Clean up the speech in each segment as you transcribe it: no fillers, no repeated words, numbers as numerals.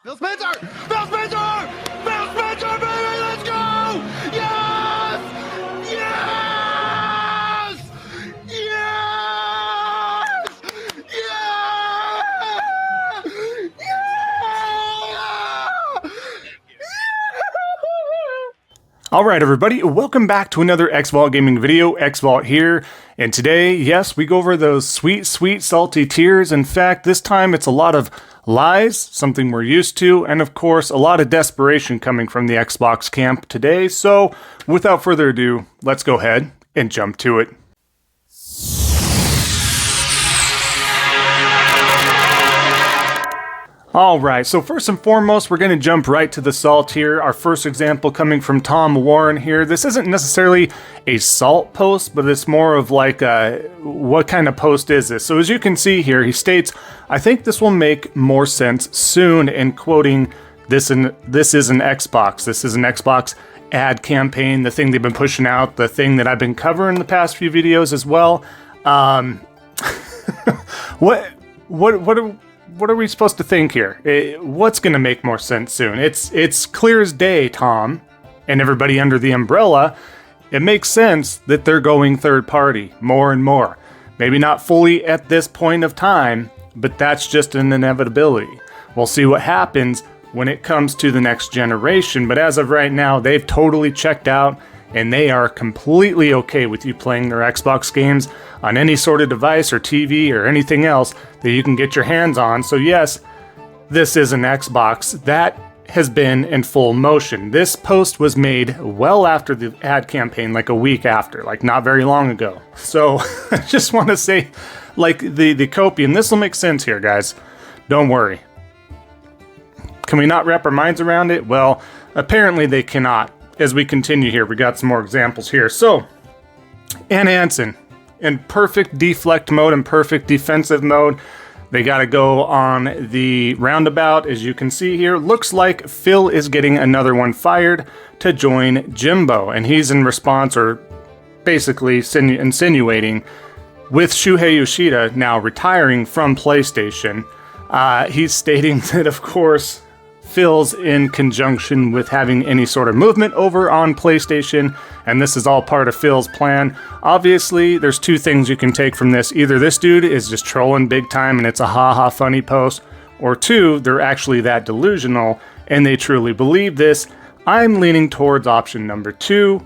Phil Spencer! Phil Spencer! Phil Spencer, baby! Let's go! Yes! Yes! Yes! Yeah! All right, everybody, welcome back to another Xvault gaming video. Xvault here, and today, yes, we go over those sweet, sweet, salty tears. In fact, this time it's a lot of lies, something we're used to, and of course, a lot of desperation coming from the Xbox camp today. So, without further ado, let's go ahead and jump to it. Alright, so first and foremost, we're going to jump right to the salt here. Our first example coming from Tom Warren here. This isn't necessarily a salt post, but it's more of like what kind of post is this? So as you can see here, he states, I think this will make more sense soon, and quoting, this is an Xbox. This is an Xbox ad campaign, the thing they've been pushing out, the thing that I've been covering the past few videos as well. What are we supposed to think here? What's going to make more sense soon? It's clear as day, Tom, and everybody under the umbrella. It makes sense that they're going third party more and more. Maybe not fully at this point of time, but that's just an inevitability. We'll see what happens when it comes to the next generation, but as of right now, they've totally checked out, and they are completely okay with you playing their Xbox games on any sort of device or TV or anything else that you can get your hands on. So yes, this is an Xbox that has been in full motion. This post was made well after the ad campaign, like a week after, like not very long ago. So I just want to say, like the copy, and this will make sense here, guys. Don't worry. Can we not wrap our minds around it? Well, apparently they cannot. As we continue here, we got some more examples here. So, Ann Hansen, in perfect deflect mode and perfect defensive mode, they got to go on the roundabout. As you can see here, looks like Phil is getting another one fired to join Jimbo, and he's in response, or basically insinuating, with Shuhei Yoshida now retiring from PlayStation. He's stating that, of course, Phil's in conjunction with having any sort of movement over on PlayStation, and this is all part of Phil's plan. Obviously, there's two things you can take from this. Either this dude is just trolling big time and it's a haha funny post, or two, they're actually that delusional and they truly believe this. I'm leaning towards option number two.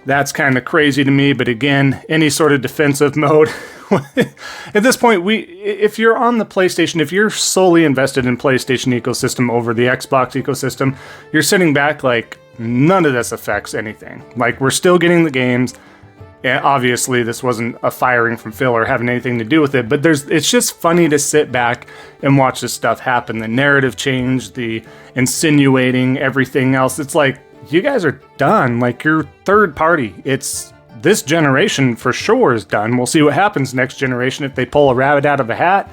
That's kind of crazy to me, but again, any sort of defensive mode. At this point, if you're on the PlayStation, if you're solely invested in PlayStation ecosystem over the Xbox ecosystem, you're sitting back like none of this affects anything. Like, we're still getting the games. And obviously, this wasn't a firing from Phil or having anything to do with it, but it's just funny to sit back and watch this stuff happen. The narrative change, the insinuating, everything else. It's like, you guys are done. Like, you're third party. This generation for sure is done. We'll see what happens next generation if they pull a rabbit out of a hat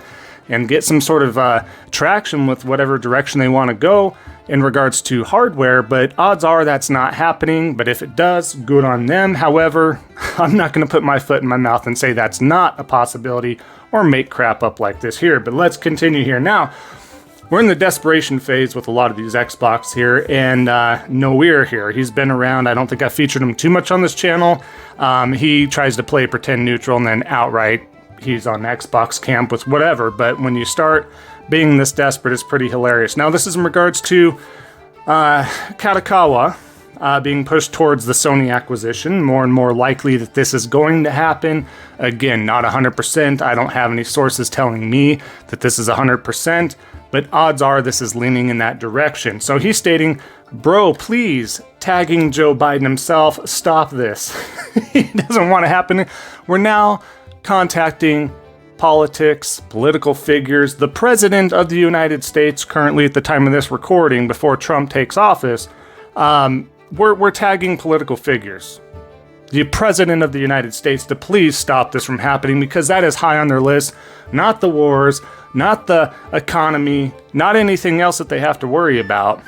and get some sort of traction with whatever direction they want to go in regards to hardware, but odds are that's not happening. But if it does, good on them. However, I'm not going to put my foot in my mouth and say that's not a possibility or make crap up like this here. But let's continue here. Now, we're in the desperation phase with a lot of these Xbox here, and Noir here. He's been around. I don't think I featured him too much on this channel. He tries to play pretend neutral, and then outright he's on Xbox camp with whatever. But when you start being this desperate, it's pretty hilarious. Now, this is in regards to Katakawa being pushed towards the Sony acquisition. More and more likely that this is going to happen. Again, not 100%. I don't have any sources telling me that this is 100%. But odds are this is leaning in that direction. So he's stating, bro, please, tagging Joe Biden himself, stop this. It doesn't want to happen. We're now contacting politics, political figures, the President of the United States, currently at the time of this recording, before Trump takes office. We're tagging political figures. The President of the United States to please stop this from happening, because that is high on their list. Not the wars, not the economy, not anything else that they have to worry about.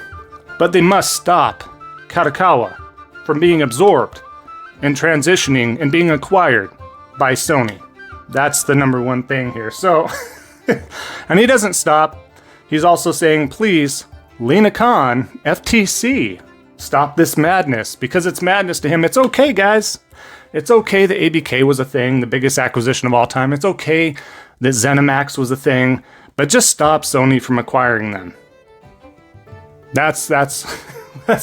But they must stop Katakawa from being absorbed and transitioning and being acquired by Sony. That's the number one thing here. So, and he doesn't stop. He's also saying, please Lena Khan, FTC, stop this madness, because it's madness to him. It's okay, guys. It's okay that ABK was a thing, the biggest acquisition of all time. It's okay that ZeniMax was a thing, but just stop Sony from acquiring them. That's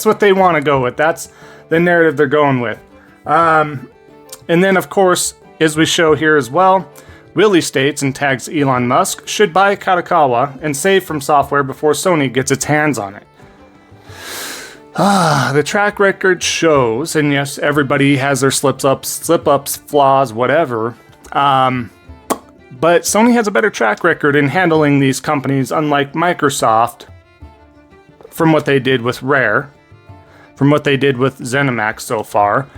what they want to go with. That's the narrative they're going with. And then, of course, as we show here as well, Willie states and tags Elon Musk should buy Kadokawa and save from software before Sony gets its hands on it. The track record shows, and yes, everybody has their slip-ups, flaws, whatever. But Sony has a better track record in handling these companies, unlike Microsoft, from what they did with Rare, from what they did with ZeniMax so far,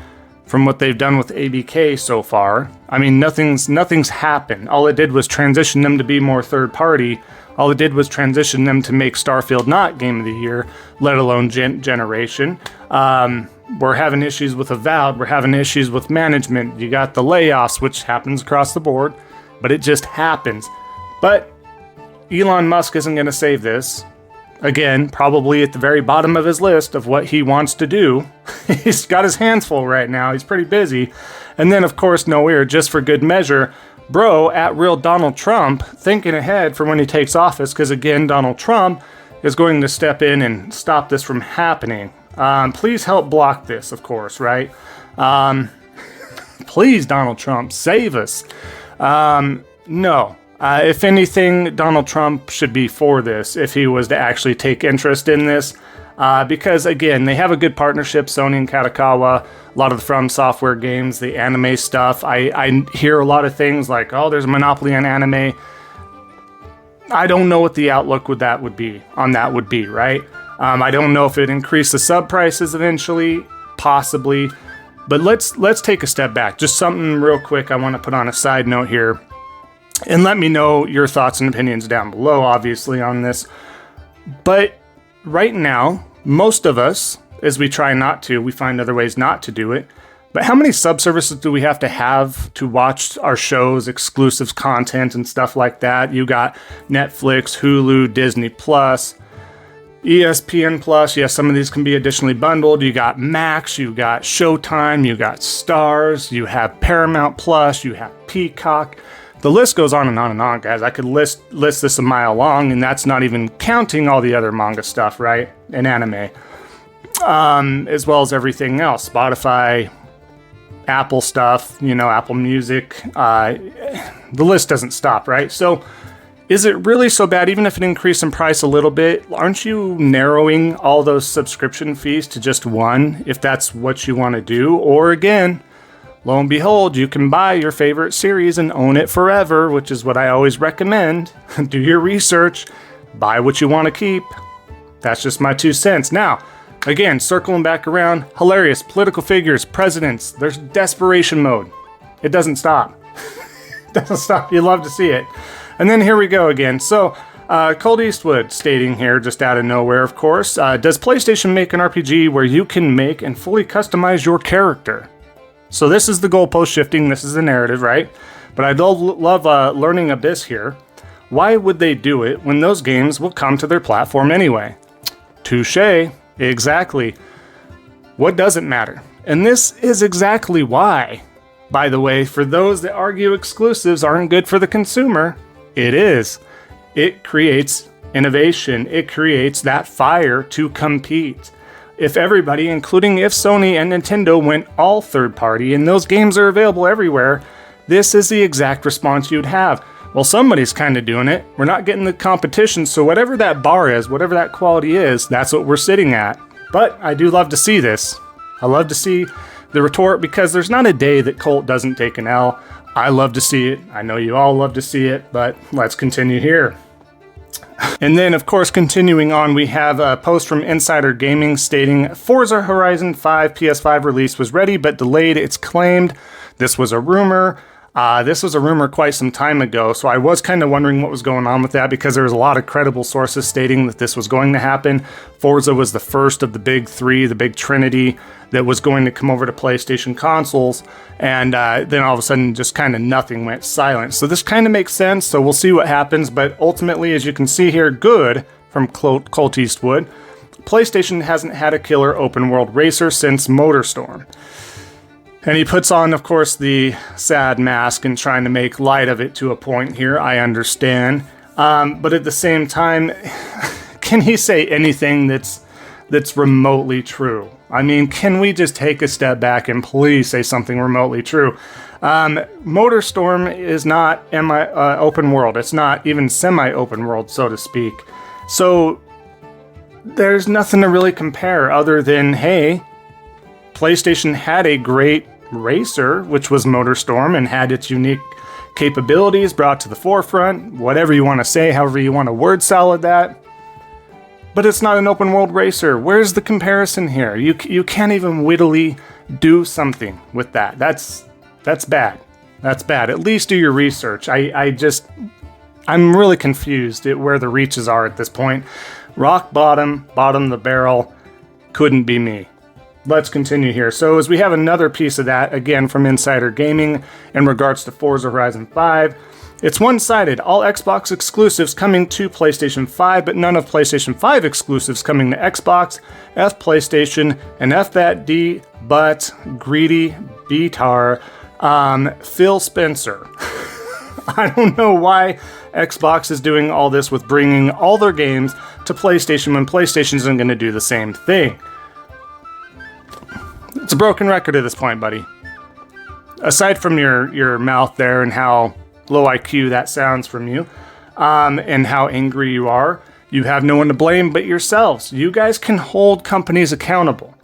from what they've done with ABK so far. I mean, nothing's happened. All it did was transition them to be more third party. All it did was transition them to make Starfield not Game of the Year, let alone generation. We're having issues with Avowed. We're having issues with management. You got the layoffs, which happens across the board, but it just happens. But Elon Musk isn't going to save this. Again, probably at the very bottom of his list of what he wants to do. He's got his hands full right now. He's pretty busy. And then, of course, nowhere, just for good measure, bro, at real Donald Trump, thinking ahead for when he takes office, because again, Donald Trump is going to step in and stop this from happening. Please help block this, of course, right? Please, Donald Trump, save us. No. If anything, Donald Trump should be for this if he was to actually take interest in this. Because, again, they have a good partnership, Sony and Kadokawa, a lot of the From Software games, the anime stuff. I hear a lot of things like, oh, there's a monopoly on anime. I don't know what the outlook would be, right? I don't know if it increased the sub prices eventually, possibly. But let's take a step back. Just something real quick I want to put on a side note here. And let me know your thoughts and opinions down below, obviously, on this. But right now, most of us, as we try not to, we find other ways not to do it. But how many subservices do we have to watch our shows, exclusives, content, and stuff like that? You got Netflix, Hulu, Disney Plus, ESPN Plus. Yes, some of these can be additionally bundled. You got Max, you got Showtime, you got Stars, you have Paramount Plus, you have Peacock. The list goes on and on and on, guys. I could list this a mile long, and that's not even counting all the other manga stuff, right? And anime. As well as everything else. Spotify, Apple stuff, Apple Music. The list doesn't stop, right? So, is it really so bad, even if it increased in price a little bit? Aren't you narrowing all those subscription fees to just one, if that's what you want to do? Or again, lo and behold, you can buy your favorite series and own it forever, which is what I always recommend. Do your research, buy what you want to keep. That's just my 2 cents. Now, again, circling back around, hilarious political figures, presidents, there's desperation mode. It doesn't stop. It doesn't stop. You love to see it. And then here we go again. So, Cold Eastwood stating here, just out of nowhere, of course, does PlayStation make an RPG where you can make and fully customize your character? So this is the goalpost shifting, this is the narrative, right? But I love learning Abyss here. Why would they do it when those games will come to their platform anyway? Touché, exactly. What doesn't matter? And this is exactly why. By the way, for those that argue exclusives aren't good for the consumer, it is. It creates innovation. It creates that fire to compete. If everybody, including if Sony and Nintendo, went all third party and those games are available everywhere, this is the exact response you'd have. Well, somebody's kind of doing it. We're not getting the competition, so whatever that bar is, whatever that quality is, that's what we're sitting at. But I do love to see this. I love to see the retort, because there's not a day that Colt doesn't take an L. I love to see it. I know you all love to see it, but let's continue here. And then, of course, continuing on, we have a post from Insider Gaming stating, Forza Horizon 5 PS5 release was ready but delayed. It's claimed this was a rumor. This was a rumor quite some time ago, so I was kind of wondering what was going on with that, because there was a lot of credible sources stating that this was going to happen. Forza was the first of the big three, the big trinity, that was going to come over to PlayStation consoles, and then all of a sudden just kind of nothing went silent. So this kind of makes sense, so we'll see what happens, but ultimately, as you can see here, good from Colt Eastwood. PlayStation hasn't had a killer open world racer since MotorStorm. And he puts on, of course, the sad mask and trying to make light of it to a point here. I understand. But at the same time, can he say anything that's remotely true? I mean, can we just take a step back and please say something remotely true? MotorStorm is not open world. It's not even semi-open world, so to speak. So there's nothing to really compare other than, hey, PlayStation had a great racer, which was MotorStorm, and had its unique capabilities brought to the forefront, whatever you want to say, however you want to word salad that. But it's not an open world racer. Where's the comparison here? You can't even wittily do something with that. That's bad. That's bad. At least do your research. I'm really confused at where the reaches are at this point. Rock bottom of the barrel, couldn't be me. Let's continue here. So as we have another piece of that, again from Insider Gaming, in regards to Forza Horizon 5, it's one-sided. All Xbox exclusives coming to PlayStation 5, but none of PlayStation 5 exclusives coming to Xbox, F PlayStation, and F that D, but greedy beatar, Phil Spencer. I don't know why Xbox is doing all this with bringing all their games to PlayStation when PlayStation isn't going to do the same thing. It's a broken record at this point, buddy. Aside from your mouth there and how low IQ that sounds from you, and how angry you are, you have no one to blame but yourselves. You guys can hold companies accountable.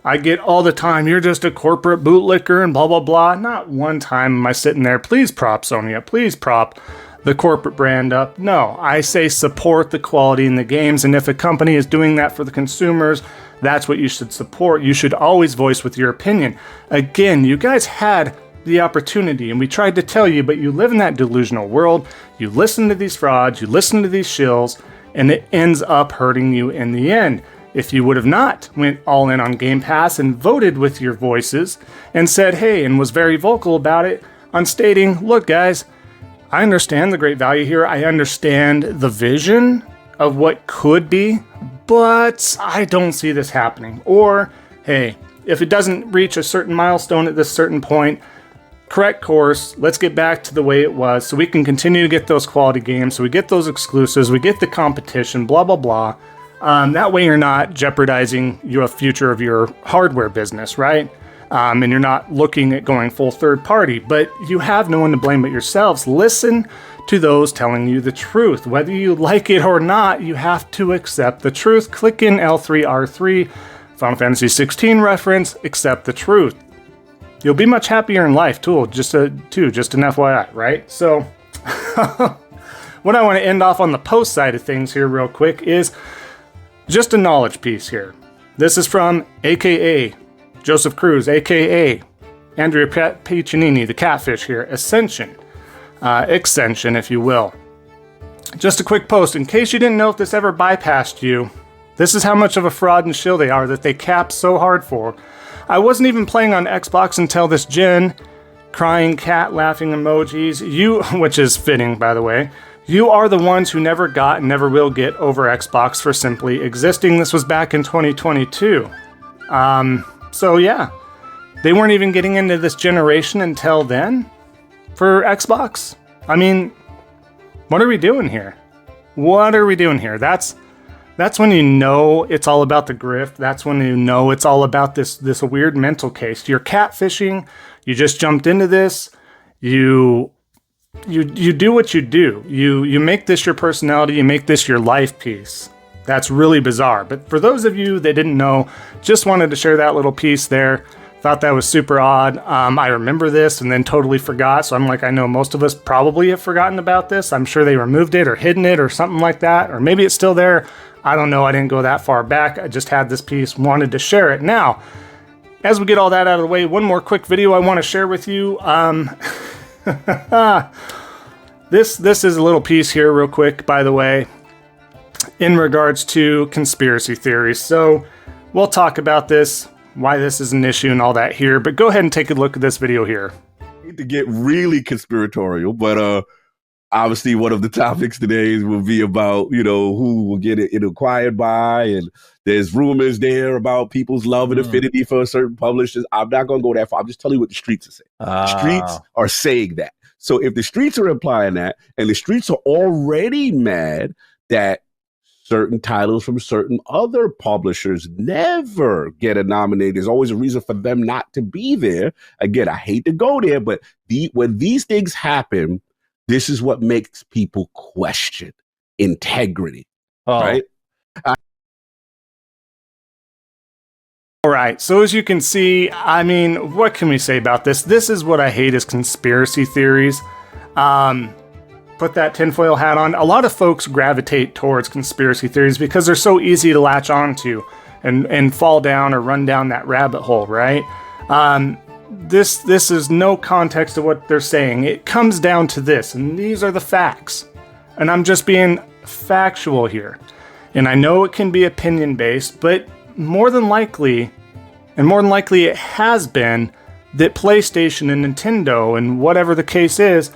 I get all the time, you're just a corporate bootlicker and blah, blah, blah. Not one time am I sitting there, please prop Sony up, please prop the corporate brand up. No, I say support the quality in the games, and if a company is doing that for the consumers, that's what you should support. You should always voice with your opinion. Again, you guys had the opportunity, and we tried to tell you, but you live in that delusional world. You listen to these frauds, you listen to these shills, and it ends up hurting you in the end. If you would have not went all in on Game Pass and voted with your voices and said, hey, and was very vocal about it on stating, look guys, I understand the great value here. I understand the vision of what could be, but I don't see this happening. Or, hey, if it doesn't reach a certain milestone at this certain point, correct course, let's get back to the way it was so we can continue to get those quality games, so we get those exclusives, we get the competition, blah, blah, blah. That way you're not jeopardizing your future of your hardware business, right? And you're not looking at going full third party, but you have no one to blame but yourselves. Listen to those telling you the truth. Whether you like it or not, you have to accept the truth. Click in L3R3, Final Fantasy 16 reference, accept the truth. You'll be much happier in life too, just an FYI, right? So, what I want to end off on the post side of things here real quick is just a knowledge piece here. This is from AKA Joseph Cruz, AKA Andrea Piccinini, the catfish here, Extension, if you will. Just a quick post, in case you didn't know if this ever bypassed you, this is how much of a fraud and shill they are that they cap so hard for. I wasn't even playing on Xbox until this gen, crying cat laughing emojis, which is fitting by the way. You are the ones who never got and never will get over Xbox for simply existing. This was back in 2022. So yeah, they weren't even getting into this generation until then for Xbox. I mean, what are we doing here? What are we doing here? That's when you know it's all about the grift. That's when you know it's all about this weird mental case. You're catfishing. You just jumped into this. You do what you do. You make this your personality. You make this your life piece. That's really bizarre. But for those of you that didn't know, just wanted to share that little piece there. Thought that was super odd. I remember this and then totally forgot. So I'm like, I know most of us probably have forgotten about this. I'm sure they removed it or hidden it or something like that. Or maybe it's still there. I don't know. I didn't go that far back. I just had this piece, wanted to share it. Now, as we get all that out of the way, one more quick video I want to share with you. This is a little piece here real quick, by the way, in regards to conspiracy theories. So we'll talk about this, why this is an issue and all that here, but go ahead and take a look at this video here. To get really conspiratorial, but Obviously, one of the topics today will be about, who will get it acquired by, and there's rumors there about people's love and affinity for certain publishers. I'm not going to go that far. I'm just telling you what the streets are saying. The streets are saying that. So if the streets are implying that, and the streets are already mad that certain titles from certain other publishers never get a nomination, there's always a reason for them not to be there. Again, I hate to go there, but when these things happen, this is what makes people question integrity, right? All right, so as you can see, I mean, what can we say about this? This is what I hate is conspiracy theories. Put that tinfoil hat on. A lot of folks gravitate towards conspiracy theories because they're so easy to latch onto and fall down or run down that rabbit hole, right? This is no context to what they're saying. It comes down to this, and these are the facts. And I'm just being factual here. And I know it can be opinion-based, but more than likely it has been, that PlayStation and Nintendo and whatever the case is,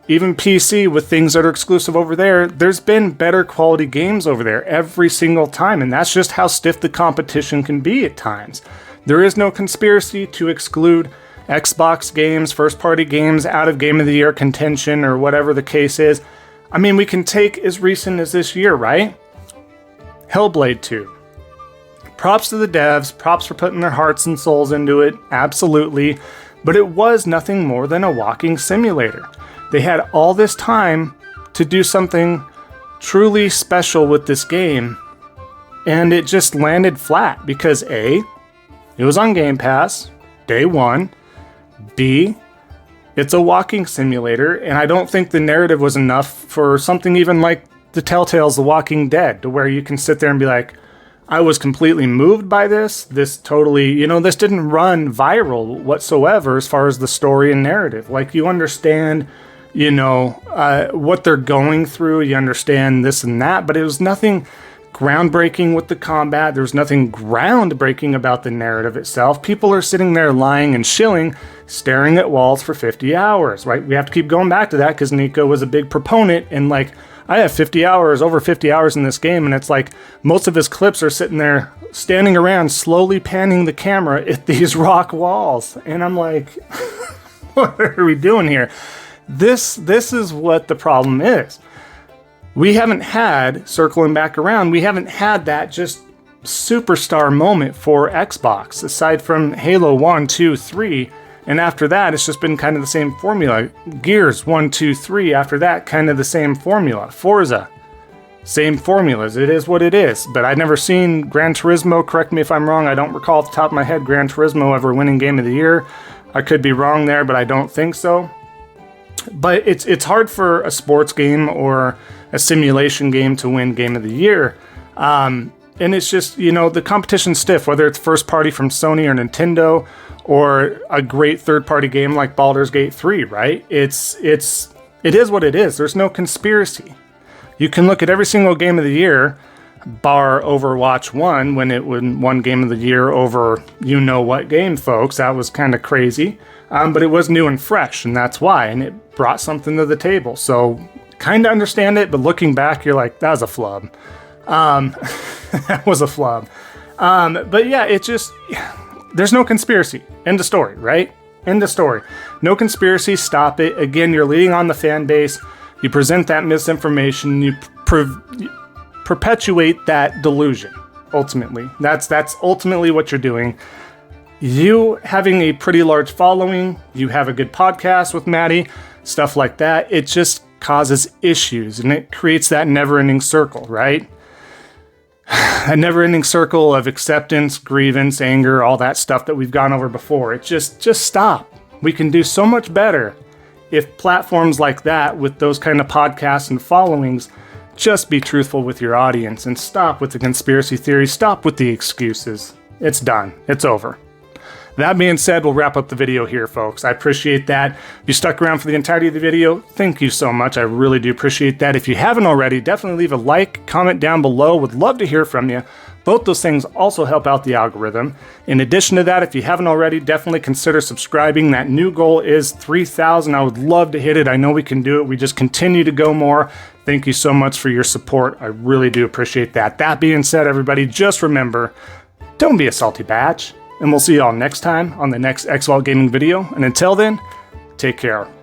even PC with things that are exclusive over there, there's been better quality games over there every single time. And that's just how stiff the competition can be at times. There is no conspiracy to exclude Xbox games, first-party games out of Game of the Year contention or whatever the case is. I mean, we can take as recent as this year, right? Hellblade 2. Props to the devs, props for putting their hearts and souls into it, absolutely. But it was nothing more than a walking simulator. They had all this time to do something truly special with this game, and it just landed flat because A, it was on Game Pass, day one. B, it's a walking simulator, and I don't think the narrative was enough for something even like the Telltale's The Walking Dead, to where you can sit there and be like, I was completely moved by this. This totally, this didn't run viral whatsoever as far as the story and narrative. Like, you understand, what they're going through. You understand this and that, but it was nothing groundbreaking with the combat. There was nothing groundbreaking about the narrative itself. People are sitting there lying and shilling, staring at walls for 50 hours, right? We have to keep going back to that because Nico was a big proponent, and like, I have over 50 hours in this game, and it's like most of his clips are sitting there standing around slowly panning the camera at these rock walls. And I'm like, what are we doing here? This is what the problem is. We haven't had, circling back around, we haven't had that just superstar moment for Xbox, aside from Halo 1, 2, 3. And after that, it's just been kind of the same formula. Gears 1, 2, 3. After that, kind of the same formula. Forza, same formulas. It is what it is. But I've never seen Gran Turismo. Correct me if I'm wrong. I don't recall off the top of my head Gran Turismo ever winning Game of the Year. I could be wrong there, but I don't think so. But it's hard for a sports game or a simulation game to win Game of the Year. And it's just, the competition's stiff, whether it's first party from Sony or Nintendo, or a great third-party game like Baldur's Gate 3, right? It is what it is. There's no conspiracy. You can look at every single Game of the Year, bar Overwatch 1, when it won Game of the Year over what game, folks. That was kind of crazy. But it was new and fresh, and that's why. And it brought something to the table. So, kind of understand it, but looking back, you're like, that was a flub. That was a flub. But yeah, it just... There's no conspiracy. End of story, right? End of story. No conspiracy. Stop it. Again, you're leading on the fan base. You present that misinformation. You perpetuate that delusion, ultimately. That's ultimately what you're doing. You having a pretty large following, you have a good podcast with Maddie, stuff like that. It just causes issues, and it creates that never-ending circle, right? A never-ending circle of acceptance, grievance, anger, all that stuff that we've gone over before. It just stop. We can do so much better if platforms like that, with those kind of podcasts and followings, just be truthful with your audience and stop with the conspiracy theories, stop with the excuses. It's done. It's over. That being said, we'll wrap up the video here, folks. I appreciate that. If you stuck around for the entirety of the video, thank you so much. I really do appreciate that. If you haven't already, definitely leave a like, comment down below. Would love to hear from you. Both those things also help out the algorithm. In addition to that, if you haven't already, definitely consider subscribing. That new goal is 3,000. I would love to hit it. I know we can do it. We just continue to go more. Thank you so much for your support. I really do appreciate that. That being said, everybody, just remember, don't be a salty batch. And we'll see y'all next time on the next Xvault Gaming video. And until then, take care.